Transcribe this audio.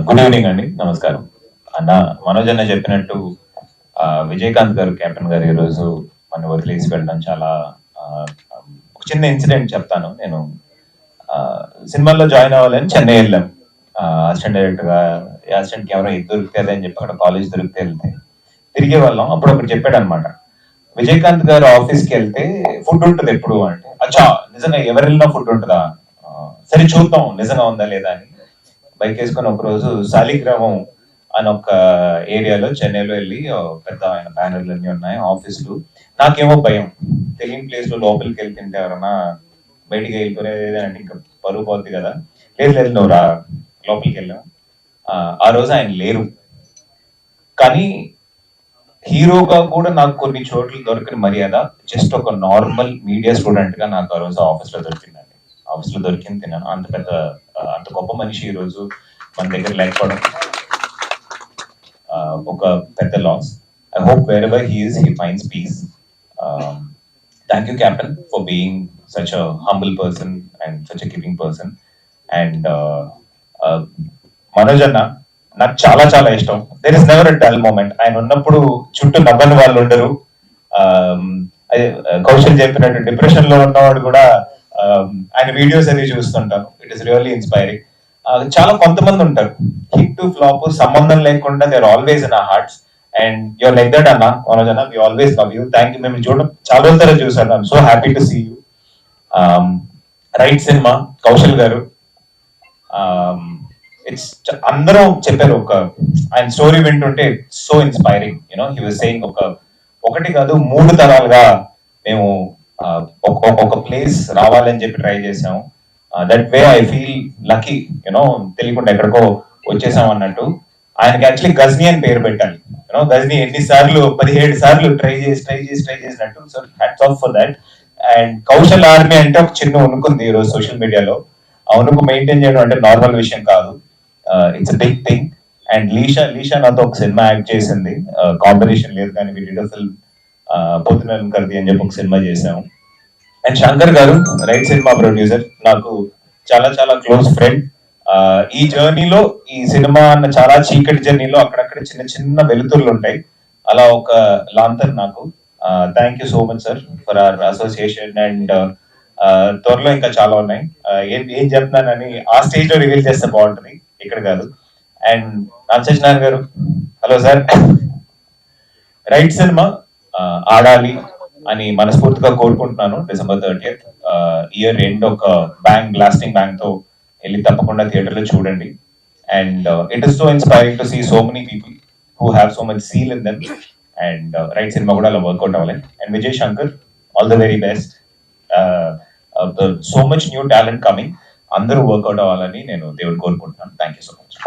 Good evening అండి, నమస్కారం. అన్న మనోజ్ అన్న చెప్పినట్టు విజయకాంత్ గారు, కెప్టెన్ గారు ఈరోజు మన వదిలేసి వెళ్ళడం చాలా ఒక చిన్న ఇన్సిడెంట్ చెప్తాను. నేను సినిమాల్లో జాయిన్ అవ్వాలని చెన్నై వెళ్ళాం. అసిస్టెంట్ డైరెక్టర్ గా, అసిస్టెంట్ కెమెరా ఇది దొరికితే అని చెప్పి అక్కడ కాలేజ్ దొరికితే వెళ్తే తిరిగే వాళ్ళం. అప్పుడు ఒకటి చెప్పాడు అనమాట, విజయకాంత్ గారు ఆఫీస్కి వెళ్తే ఫుడ్ ఉంటుంది ఎప్పుడు అంటే, అచ్చా నిజంగా ఎవరు వెళ్ళినా ఫుడ్ ఉంటుందా, సరే చూద్దాం నిజంగా ఉందా లేదా అని బైక్ వేసుకొని ఒక రోజు శాలిగ్రామం అని ఒక ఏరియాలో చెన్నైలో వెళ్ళి పెద్ద ఆయన బ్యానర్లు అన్ని ఉన్నాయి ఆఫీసులు. నాకేమో భయం, తెలియని ప్లేస్ లో లోపలికి వెళ్తుంటే తింటే ఎవరన్నా బయటికి వెళ్ళిపోయేదంటే ఇంకా పరుగు పోద్ది కదా. లేదు లేదు నువ్వు రా, లోపలికి వెళ్ళాం. ఆ రోజు ఆయన లేరు, కానీ హీరోగా కూడా నాకు కొన్ని చోట్ల దొరికిన మర్యాద జస్ట్ ఒక నార్మల్ మీడియా స్టూడెంట్ గా నాకు ఆ రోజు ఆఫీస్ లో దొరికిందండి. ఆఫీస్ లో దొరికింది తిన్నాను. అంత పెద్ద అంత గొప్ప మనిషి ఈ రోజు మన దగ్గర లేకపోవడం ఒక పెద్ద loss. I hope wherever he is he finds peace. Thank you captain for being such a humble person and such a giving person. And Manoj అన్న నాకు చాలా చాలా ఇష్టం. There is never a dull moment. ఆయన ఉన్నప్పుడు చుట్టూ నవ్వని వాళ్ళు ఉండరు. కౌశల్ చెప్పినట్టు డిప్రెషన్ లో ఉన్నవాడు కూడా ఆయన వీడియోస్ అవి చూస్తుంటాను. It is really inspiring. చాలా కొంతమంది ఉంటారు, హిట్ టు ఫ్లాప్ సంబంధం లేకుండా they are always in our hearts. And your like that అన్న, మనోజ్ అన్న, we always love you. Thank you. మేము చూడడం చాలా రోజుల తర్వాత చూసాను. I'm so happy to see you. Right cinema, Kaushal గారు, ఇట్స్ అందరం చెప్పారు. ఒక ఆయన స్టోరీ వింటుంటే so inspiring. You know he was saying ఒకటి కాదు 3 తరాలుగా మేము ఒక ప్లేస్ రావాలని చెప్పి ట్రై చేసాము. That way I feel lucky, you know తెలియకుండా ఎక్కడికో వచ్చేసాం అన్నట్టు. ఆయనకి యాక్చువల్లీ గజ్నీ అని పేరు పెట్టాలి. యూనో గజ్నీ ఎన్నిసార్లు 17 సార్లు ట్రై చేసినట్టు. So hats off for that. And Kaushal army అంటే ఒక చిన్న ఉనుకుంది ఈ రోజు సోషల్ మీడియాలో. ఆ ఉనుకు మెయింటైన్ చేయడం అంటే నార్మల్ విషయం కాదు. It's a big thing. And Leesha నాతో ఒక సినిమా యాక్ట్ చేసింది. కాంబినేషన్ లేదు కానీ ఫిల్మ్ పొద్దున కర్ది అని చెప్పి ఒక సినిమా చేసాము. అండ్ శంకర్ గారు, రైట్ సినిమా ప్రొడ్యూసర్, నాకు చాలా చాలా క్లోజ్ ఫ్రెండ్. ఈ జర్నీలో, ఈ సినిమా అన్న చాలా చీకటి జర్నీలో అక్కడక్కడ చిన్న చిన్న వెలుతుర్లు ఉంటాయి. అలా ఒక లాంతర్ నాకు. Thank you so much sir for hour association. And త్వరలో ఇంకా చాలా ఉన్నాయి. ఏం చెప్తున్నానని ఆ స్టేజ్ లో రివీల్ చేస్తే బాగుంటుంది, ఇక్కడ కాదు. అండ్ రామచంద్రనారాయణ గారు, హలో సార్. రైట్ సినిమా ఆడాలి అని మనస్ఫూర్తిగా కోరుకుంటున్నాను. December 30th ఇయర్ ఎండ్ ఒక బ్లాస్టింగ్ బ్యాంగ్ తో వెళ్ళి తప్పకుండా థియేటర్ లో చూడండి. And it is so inspiring to see so many people who have so much zeal in them. And right cinema కూడా అలా వర్కౌట్ అవ్వాలి. And Vijay Shankar, all the very best. So much new talent coming. అందరూ work out అవ్వాలని నేను దేవుడు కోరుకుంటున్నాను. Thank you so much.